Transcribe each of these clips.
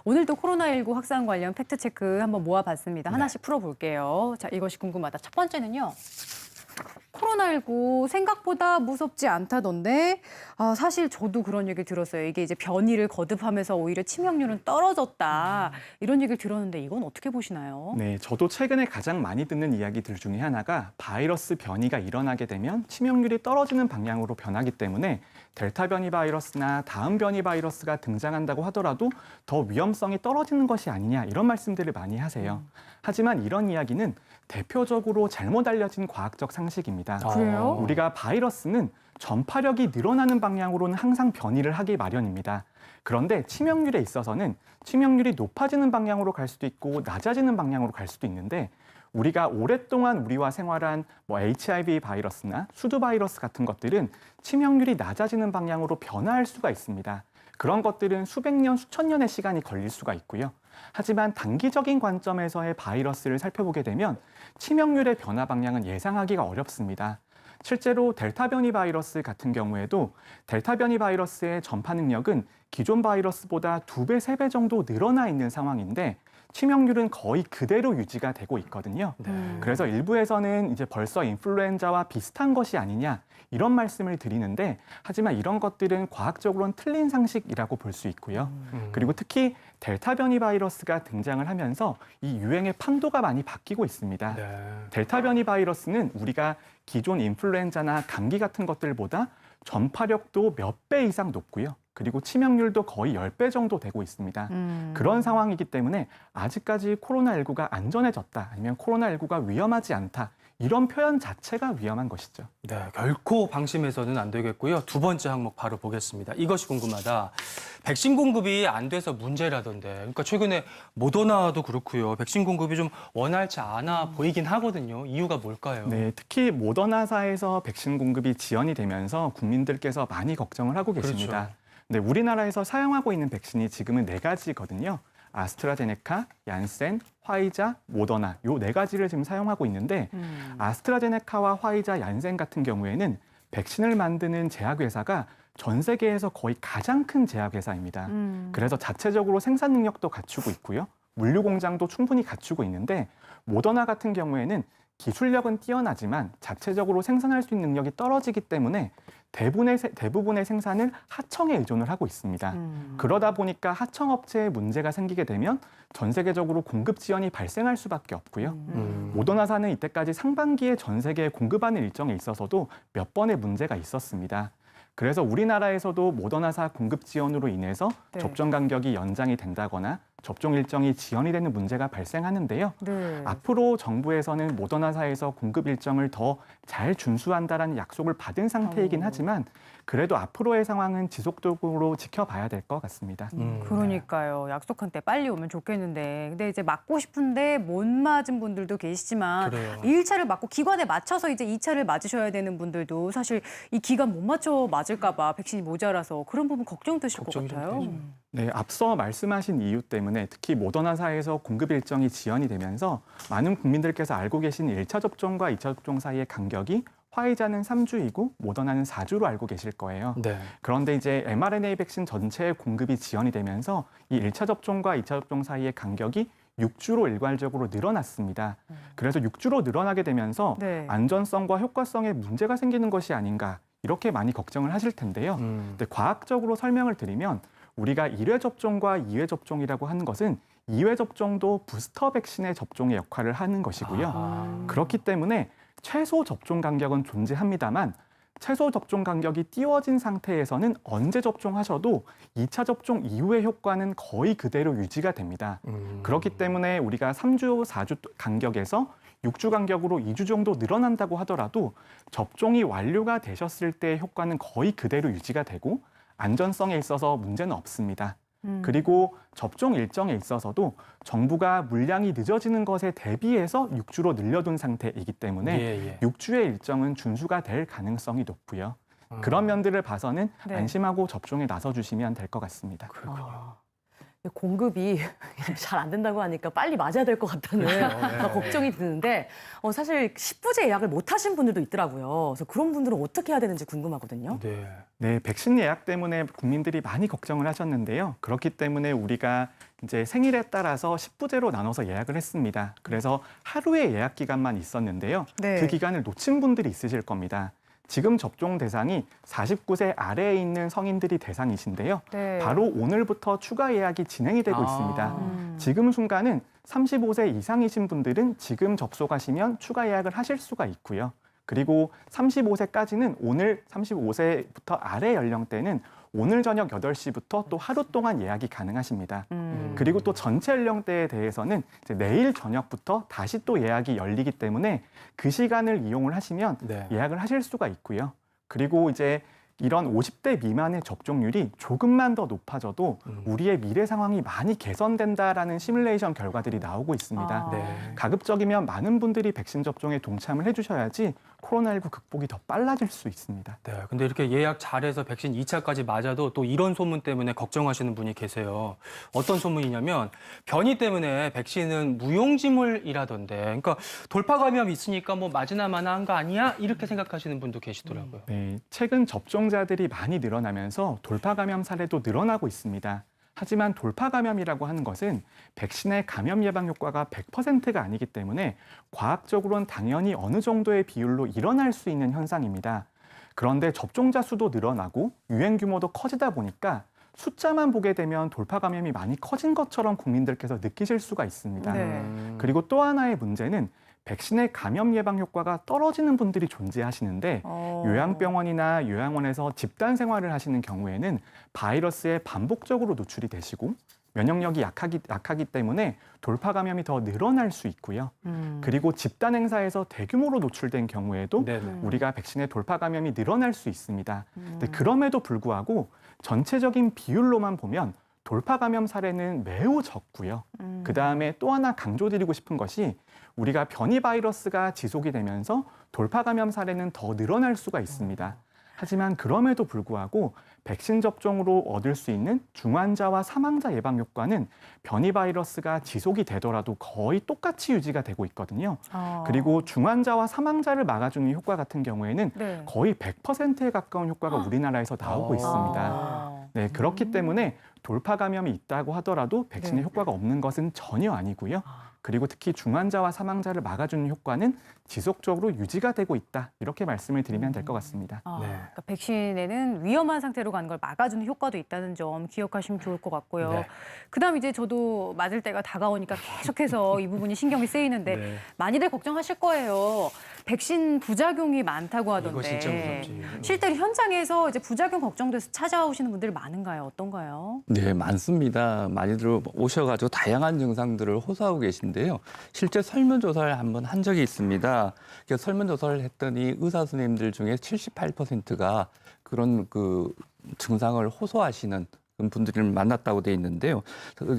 오늘도 코로나19 확산 관련 팩트체크 한번 모아봤습니다. 하나씩 풀어볼게요. 자, 이것이 궁금하다. 첫 번째는요. 코로나19 생각보다 무섭지 않다던데 사실 저도 그런 얘기 들었어요. 이게 이제 변이를 거듭하면서 오히려 치명률은 떨어졌다. 이런 얘기를 들었는데 이건 어떻게 보시나요? 네, 저도 최근에 가장 많이 듣는 이야기들 중에 하나가 바이러스 변이가 일어나게 되면 치명률이 떨어지는 방향으로 변하기 때문에 델타 변이 바이러스나 다음 변이 바이러스가 등장한다고 하더라도 더 위험성이 떨어지는 것이 아니냐 이런 말씀들을 많이 하세요. 하지만 이런 이야기는 대표적으로 잘못 알려진 과학적 상식입니다. 그래요? 우리가 바이러스는 전파력이 늘어나는 방향으로는 항상 변이를 하기 마련입니다. 그런데 치명률에 있어서는 치명률이 높아지는 방향으로 갈 수도 있고 낮아지는 방향으로 갈 수도 있는데 우리가 오랫동안 우리와 생활한 HIV 바이러스나 수두 바이러스 같은 것들은 치명률이 낮아지는 방향으로 변화할 수가 있습니다. 그런 것들은 수백 년, 수천 년의 시간이 걸릴 수가 있고요. 하지만 단기적인 관점에서의 바이러스를 살펴보게 되면 치명률의 변화 방향은 예상하기가 어렵습니다. 실제로 델타 변이 바이러스 같은 경우에도 델타 변이 바이러스의 전파 능력은 기존 바이러스보다 2배, 3배 정도 늘어나 있는 상황인데 치명률은 거의 그대로 유지가 되고 있거든요. 그래서 일부에서는 이제 벌써 인플루엔자와 비슷한 것이 아니냐 이런 말씀을 드리는데 하지만 이런 것들은 과학적으로는 틀린 상식이라고 볼 수 있고요. 그리고 특히 델타 변이 바이러스가 등장을 하면서 이 유행의 판도가 많이 바뀌고 있습니다. 델타 변이 바이러스는 우리가 기존 인플루엔자나 감기 같은 것들보다 전파력도 몇 배 이상 높고요. 그리고 치명률도 거의 10배 정도 되고 있습니다. 그런 상황이기 때문에 아직까지 코로나19가 안전해졌다 아니면 코로나19가 위험하지 않다 이런 표현 자체가 위험한 것이죠. 네, 결코 방심해서는 안 되겠고요. 두 번째 항목 바로 보겠습니다. 이것이 궁금하다. 백신 공급이 안 돼서 문제라던데. 그러니까 최근에 모더나도 그렇고요. 백신 공급이 좀 원활치 않아 보이긴 하거든요. 이유가 뭘까요? 네, 특히 모더나사에서 백신 공급이 지연이 되면서 국민들께서 많이 걱정을 하고 계십니다. 그렇죠. 네, 우리나라에서 사용하고 있는 백신이 지금은 4가지거든요. 아스트라제네카, 얀센, 화이자, 모더나 요 4가지를 지금 사용하고 있는데 아스트라제네카와 화이자, 얀센 같은 경우에는 백신을 만드는 제약회사가 전 세계에서 거의 가장 큰 제약회사입니다. 그래서 자체적으로 생산 능력도 갖추고 있고요. 물류 공장도 충분히 갖추고 있는데 모더나 같은 경우에는 기술력은 뛰어나지만 자체적으로 생산할 수 있는 능력이 떨어지기 때문에 대부분의 생산을 하청에 의존을 하고 있습니다. 그러다 보니까 하청업체에 문제가 생기게 되면 전 세계적으로 공급 지연이 발생할 수밖에 없고요. 모더나사는 이때까지 상반기에 전 세계에 공급하는 일정에 있어서도 몇 번의 문제가 있었습니다. 그래서 우리나라에서도 모더나사 공급 지연으로 인해서 접종 간격이 연장이 된다거나 접종 일정이 지연이 되는 문제가 발생하는데요. 앞으로 정부에서는 모더나사에서 공급 일정을 더 잘 준수한다라는 약속을 받은 상태이긴 하지만 그래도 앞으로의 상황은 지속적으로 지켜봐야 될 것 같습니다. 그러니까요. 약속한 때 빨리 오면 좋겠는데. 근데 이제 맞고 싶은데 못 맞은 분들도 계시지만 그래요. 1차를 맞고 기관에 맞춰서 이제 2차를 맞으셔야 되는 분들도 사실 이 기간 못 맞춰 맞을까 봐 백신이 모자라서 그런 부분 걱정되실 것 걱정이 좀 같아요. 되죠. 네, 앞서 말씀하신 이유 때문에 특히 모더나사에서 공급 일정이 지연이 되면서 많은 국민들께서 알고 계신 1차 접종과 2차 접종 사이의 간격이 화이자는 3주이고 모더나는 4주로 알고 계실 거예요. 네. 그런데 이제 mRNA 백신 전체의 공급이 지연이 되면서 이 1차 접종과 2차 접종 사이의 간격이 6주로 일괄적으로 늘어났습니다. 그래서 6주로 늘어나게 되면서 안전성과 효과성에 문제가 생기는 것이 아닌가 이렇게 많이 걱정을 하실 텐데요. 근데 과학적으로 설명을 드리면 우리가 1회 접종과 2회 접종이라고 하는 것은 2회 접종도 부스터 백신의 접종의 역할을 하는 것이고요. 그렇기 때문에 최소 접종 간격은 존재합니다만 최소 접종 간격이 띄워진 상태에서는 언제 접종하셔도 2차 접종 이후의 효과는 거의 그대로 유지가 됩니다. 그렇기 때문에 우리가 3주, 4주 간격에서 6주 간격으로 2주 정도 늘어난다고 하더라도 접종이 완료가 되셨을 때의 효과는 거의 그대로 유지가 되고 안전성에 있어서 문제는 없습니다. 그리고 접종 일정에 있어서도 정부가 물량이 늦어지는 것에 대비해서 6주로 늘려둔 상태이기 때문에 6주의 일정은 준수가 될 가능성이 높고요. 그런 면들을 봐서는 안심하고 접종에 나서주시면 될 것 같습니다. 그렇군요. 공급이 잘 안 된다고 하니까 빨리 맞아야 될 것 같다는 막 걱정이 드는데 사실 10부제 예약을 못 하신 분들도 있더라고요. 그래서 그런 분들은 어떻게 해야 되는지 궁금하거든요. 네. 네, 백신 예약 때문에 국민들이 많이 걱정을 하셨는데요. 그렇기 때문에 우리가 이제 생일에 따라서 10부제로 나눠서 예약을 했습니다. 그래서 하루의 예약 기간만 있었는데요. 네. 그 기간을 놓친 분들이 있으실 겁니다. 지금 접종 대상이 49세 아래에 있는 성인들이 대상이신데요. 네. 바로 오늘부터 추가 예약이 진행이 되고 있습니다. 음. 지금 순간은 35세 이상이신 분들은 지금 접속하시면 추가 예약을 하실 수가 있고요. 그리고 35세까지는 오늘 35세부터 아래 연령대는 오늘 저녁 8시부터 또 하루 동안 예약이 가능하십니다. 그리고 또 전체 연령대에 대해서는 이제 내일 저녁부터 다시 또 예약이 열리기 때문에 그 시간을 이용을 하시면 네. 예약을 하실 수가 있고요. 그리고 이제 이런 50대 미만의 접종률이 조금만 더 높아져도 우리의 미래 상황이 많이 개선된다라는 시뮬레이션 결과들이 나오고 있습니다. 아. 네. 가급적이면 많은 분들이 백신 접종에 동참을 해주셔야지 코로나19 극복이 더 빨라질 수 있습니다. 네. 근데 이렇게 예약 잘해서 백신 2차까지 맞아도 또 이런 소문 때문에 걱정하시는 분이 계세요. 어떤 소문이냐면 변이 때문에 백신은 무용지물이라던데. 그러니까 돌파 감염이 있으니까 뭐 맞으나 마나 한 거 아니야? 이렇게 생각하시는 분도 계시더라고요. 네, 최근 접종자들이 많이 늘어나면서 돌파 감염 사례도 늘어나고 있습니다. 하지만 돌파 감염이라고 하는 것은 백신의 감염 예방 효과가 100%가 아니기 때문에 과학적으로는 당연히 어느 정도의 비율로 일어날 수 있는 현상입니다. 그런데 접종자 수도 늘어나고 유행 규모도 커지다 보니까 숫자만 보게 되면 돌파 감염이 많이 커진 것처럼 국민들께서 느끼실 수가 있습니다. 네. 그리고 또 하나의 문제는 백신의 감염 예방 효과가 떨어지는 분들이 존재하시는데 요양병원이나 요양원에서 집단 생활을 하시는 경우에는 바이러스에 반복적으로 노출이 되시고 면역력이 약하기 때문에 돌파 감염이 더 늘어날 수 있고요. 그리고 집단 행사에서 대규모로 노출된 경우에도 네네. 우리가 백신의 돌파 감염이 늘어날 수 있습니다. 근데 그럼에도 불구하고 전체적인 비율로만 보면 돌파 감염 사례는 매우 적고요. 그다음에 또 하나 강조드리고 싶은 것이 우리가 변이 바이러스가 지속이 되면서 돌파 감염 사례는 더 늘어날 수가 있습니다. 하지만 그럼에도 불구하고 백신 접종으로 얻을 수 있는 중환자와 사망자 예방 효과는 변이 바이러스가 지속이 되더라도 거의 똑같이 유지가 되고 있거든요. 그리고 중환자와 사망자를 막아주는 효과 같은 경우에는 네. 거의 100%에 가까운 효과가 우리나라에서 나오고 있습니다. 아. 네, 그렇기 때문에 돌파 감염이 있다고 하더라도 백신의 네. 효과가 없는 것은 전혀 아니고요. 그리고 특히 중환자와 사망자를 막아주는 효과는 지속적으로 유지가 되고 있다. 이렇게 말씀을 드리면 될 것 같습니다. 아, 네. 그러니까 백신에는 위험한 상태로 가는 걸 막아주는 효과도 있다는 점 기억하시면 좋을 것 같고요. 네. 그다음 이제 저도 맞을 때가 다가오니까 계속해서 이 부분이 신경이 쓰이는데 네. 많이들 걱정하실 거예요. 백신 부작용이 많다고 하던데. 이거 진짜 무섭지. 실제로 현장에서 이제 부작용 걱정돼서 찾아오시는 분들이 많은가요? 어떤가요? 네, 많습니다. 많이들 오셔가지고 다양한 증상들을 호소하고 계신데요. 실제 설문조사를 한번 한 적이 있습니다. 그래서 설문조사를 했더니 의사 선생님들 중에 78%가 그런 그 증상을 호소하시는 분들을 만났다고 돼 있는데요.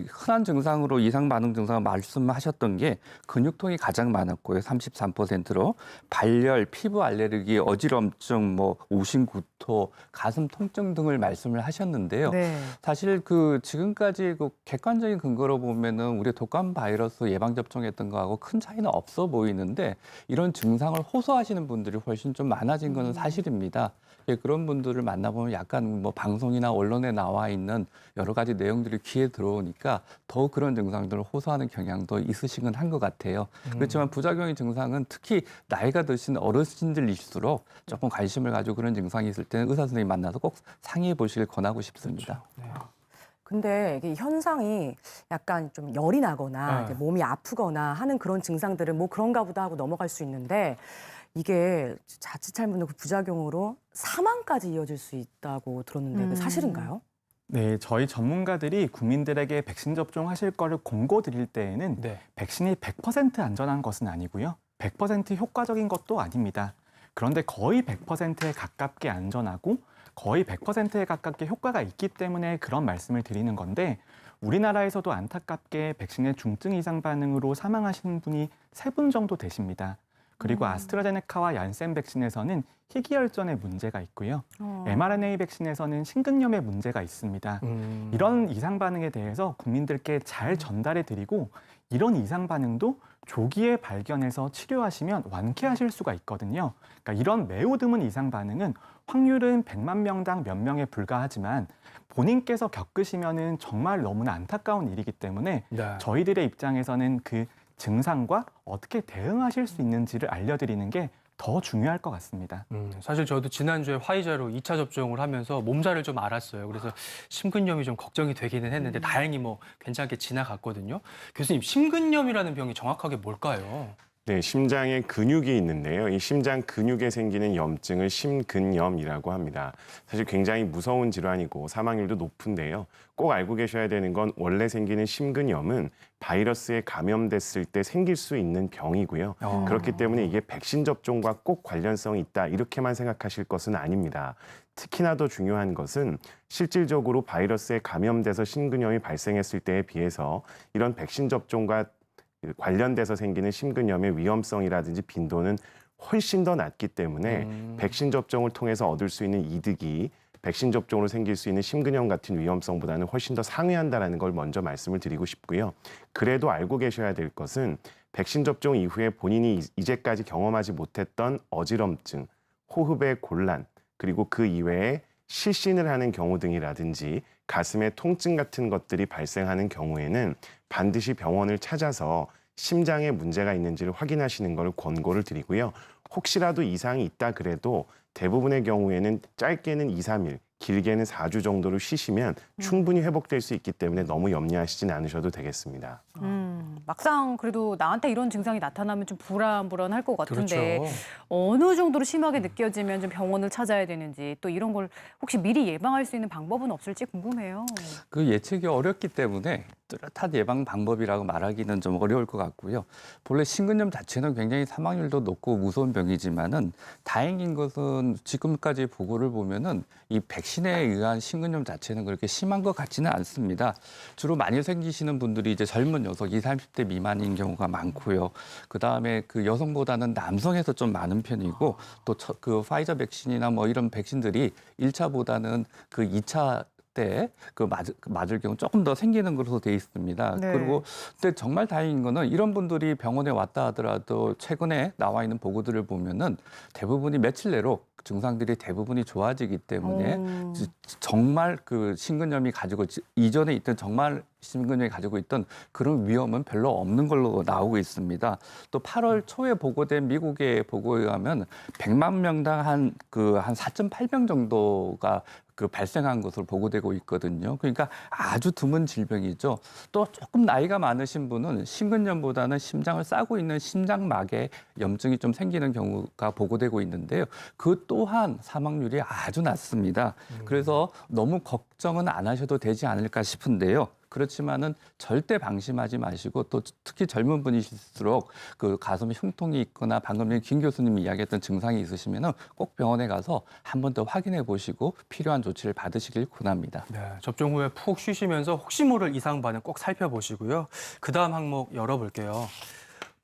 흔한 증상으로 이상 반응 증상을 말씀하셨던 게 근육통이 가장 많았고요. 33%로 발열, 피부 알레르기, 어지럼증, 뭐 오심, 구토, 가슴 통증 등을 말씀을 하셨는데요. 네. 사실 그 지금까지 그 객관적인 근거로 보면은 우리 독감 바이러스 예방 접종했던 거하고 큰 차이는 없어 보이는데 이런 증상을 호소하시는 분들이 훨씬 좀 많아진 거는 사실입니다. 예, 그런 분들을 만나보면 약간 뭐 방송이나 언론에 나와 있는 여러 가지 내용들이 귀에 들어오니까 더 그런 증상들을 호소하는 경향도 있으시긴 한 것 같아요. 그렇지만 부작용의 증상은 특히 나이가 드신 어르신들일수록 조금 관심을 가지고 그런 증상이 있을 때는 의사 선생님 만나서 꼭 상의해 보시길 권하고 싶습니다. 근데 이게 현상이 약간 좀 열이 나거나 네. 이제 몸이 아프거나 하는 그런 증상들은 뭐 그런가 보다 하고 넘어갈 수 있는데 이게 자칫 잘못하면 그 부작용으로 사망까지 이어질 수 있다고 들었는데 그게 사실인가요? 네, 저희 전문가들이 국민들에게 백신 접종하실 거를 권고 드릴 때에는 네. 백신이 100% 안전한 것은 아니고요. 100% 효과적인 것도 아닙니다. 그런데 거의 100%에 가깝게 안전하고 거의 100%에 가깝게 효과가 있기 때문에 그런 말씀을 드리는 건데 우리나라에서도 안타깝게 백신의 중증 이상 반응으로 사망하시는 분이 3분 정도 되십니다. 그리고 아스트라제네카와 얀센 백신에서는 희귀혈전의 문제가 있고요. mRNA 백신에서는 심근염의 문제가 있습니다. 이런 이상 반응에 대해서 국민들께 잘 전달해 드리고 이런 이상 반응도 조기에 발견해서 치료하시면 완쾌하실 수가 있거든요. 그러니까 이런 매우 드문 이상 반응은 확률은 100만 명당 몇 명에 불과하지만 본인께서 겪으시면은 정말 너무나 안타까운 일이기 때문에 네. 저희들의 입장에서는 그 증상과 어떻게 대응하실 수 있는지를 알려드리는 게 더 중요할 것 같습니다. 사실 저도 지난주에 화이자로 2차 접종을 하면서 몸살을 좀 앓았어요. 그래서 심근염이 좀 걱정이 되기는 했는데 다행히 뭐 괜찮게 지나갔거든요. 교수님, 심근염이라는 병이 정확하게 뭘까요? 네, 심장에 근육이 있는데요. 이 심장 근육에 생기는 염증을 심근염이라고 합니다. 사실 굉장히 무서운 질환이고 사망률도 높은데요. 꼭 알고 계셔야 되는 건 원래 생기는 심근염은 바이러스에 감염됐을 때 생길 수 있는 병이고요. 그렇기 때문에 이게 백신 접종과 꼭 관련성이 있다 이렇게만 생각하실 것은 아닙니다. 특히나 더 중요한 것은 실질적으로 바이러스에 감염돼서 심근염이 발생했을 때에 비해서 이런 백신 접종과 관련돼서 생기는 심근염의 위험성이라든지 빈도는 훨씬 더 낮기 때문에 백신 접종을 통해서 얻을 수 있는 이득이 백신 접종으로 생길 수 있는 심근염 같은 위험성보다는 훨씬 더 상회한다는 걸 먼저 말씀을 드리고 싶고요. 그래도 알고 계셔야 될 것은 백신 접종 이후에 본인이 이제까지 경험하지 못했던 어지럼증, 호흡의 곤란, 그리고 그 이외에 실신을 하는 경우 등이라든지 가슴의 통증 같은 것들이 발생하는 경우에는 반드시 병원을 찾아서 심장에 문제가 있는지를 확인하시는 걸 권고를 드리고요. 혹시라도 이상이 있다 그래도 대부분의 경우에는 짧게는 2, 3일, 길게는 4주 정도를 쉬시면 충분히 회복될 수 있기 때문에 너무 염려하시진 않으셔도 되겠습니다. 막상 그래도 나한테 이런 증상이 나타나면 좀 불안불안할 것 같은데 그렇죠. 어느 정도로 심하게 느껴지면 좀 병원을 찾아야 되는지 또 이런 걸 혹시 미리 예방할 수 있는 방법은 없을지 궁금해요. 그 예측이 어렵기 때문에 뚜렷한 예방 방법이라고 말하기는 좀 어려울 것 같고요. 본래 심근염 자체는 굉장히 사망률도 높고 무서운 병이지만은 다행인 것은 지금까지 보고를 보면은 이 백신에 의한 심근염 자체는 그렇게 심한 것 같지는 않습니다. 주로 많이 생기시는 분들이 이제 젊은 여성 20, 30대 미만인 경우가 많고요. 그다음에 그 여성보다는 남성에서 좀 많은 편이고 또 그 파이저 백신이나 뭐 이런 백신들이 1차보다는 그 2차 때 그 맞을 경우 조금 더 생기는 것으로 돼 있습니다. 네. 그리고 근데 정말 다행인 거는 이런 분들이 병원에 왔다 하더라도 최근에 나와 있는 보고들을 보면은 대부분이 며칠 내로 증상들이 대부분이 좋아지기 때문에 정말 그 심근염이 가지고 이전에 있던 정말 심근염이 가지고 있던 그런 위험은 별로 없는 걸로 나오고 있습니다. 또 8월 초에 보고된 미국의 보고에 의하면 100만 명당 한 4.8명 정도가 그 발생한 것으로 보고되고 있거든요. 그러니까 아주 드문 질병이죠. 또 조금 나이가 많으신 분은 심근염보다는 심장을 싸고 있는 심장막에 염증이 좀 생기는 경우가 보고되고 있는데요. 그 또한 사망률이 아주 낮습니다. 그래서 너무 걱정은 안 하셔도 되지 않을까 싶은데요. 그렇지만은 절대 방심하지 마시고 또 특히 젊은 분이실수록 그 가슴에 흉통이 있거나 방금 전에 김 교수님이 이야기했던 증상이 있으시면은 꼭 병원에 가서 한 번 더 확인해 보시고 필요한 조치를 받으시길 권합니다. 네, 접종 후에 푹 쉬시면서 혹시 모를 이상 반응 꼭 살펴보시고요. 그다음 항목 열어볼게요.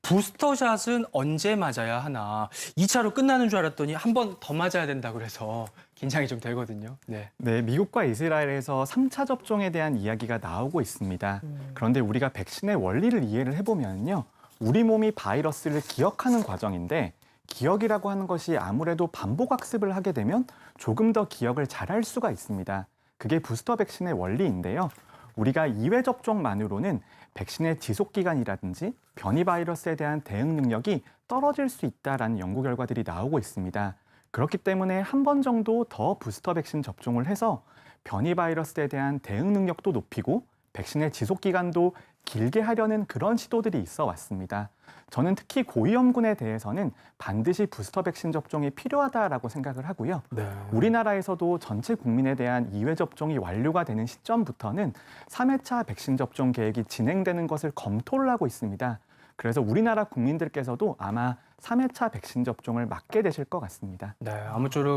부스터샷은 언제 맞아야 하나? 2차로 끝나는 줄 알았더니 한 번 더 맞아야 된다 그래서 긴장이 좀 되거든요. 네. 네, 미국과 이스라엘에서 3차 접종에 대한 이야기가 나오고 있습니다. 그런데 우리가 백신의 원리를 이해를 해보면요. 우리 몸이 바이러스를 기억하는 과정인데 기억이라고 하는 것이 아무래도 반복 학습을 하게 되면 조금 더 기억을 잘할 수가 있습니다. 그게 부스터 백신의 원리인데요. 우리가 2회 접종만으로는 백신의 지속 기간이라든지 변이 바이러스에 대한 대응 능력이 떨어질 수 있다라는 연구 결과들이 나오고 있습니다. 그렇기 때문에 한 번 정도 더 부스터 백신 접종을 해서 변이 바이러스에 대한 대응 능력도 높이고 백신의 지속 기간도 길게 하려는 그런 시도들이 있어 왔습니다. 저는 특히 고위험군에 대해서는 반드시 부스터 백신 접종이 필요하다라고 생각을 하고요. 네. 우리나라에서도 전체 국민에 대한 2회 접종이 완료가 되는 시점부터는 3회차 백신 접종 계획이 진행되는 것을 검토를 하고 있습니다. 그래서 우리나라 국민들께서도 아마 3회차 백신 접종을 맞게 되실 것 같습니다. 네, 아무쪼록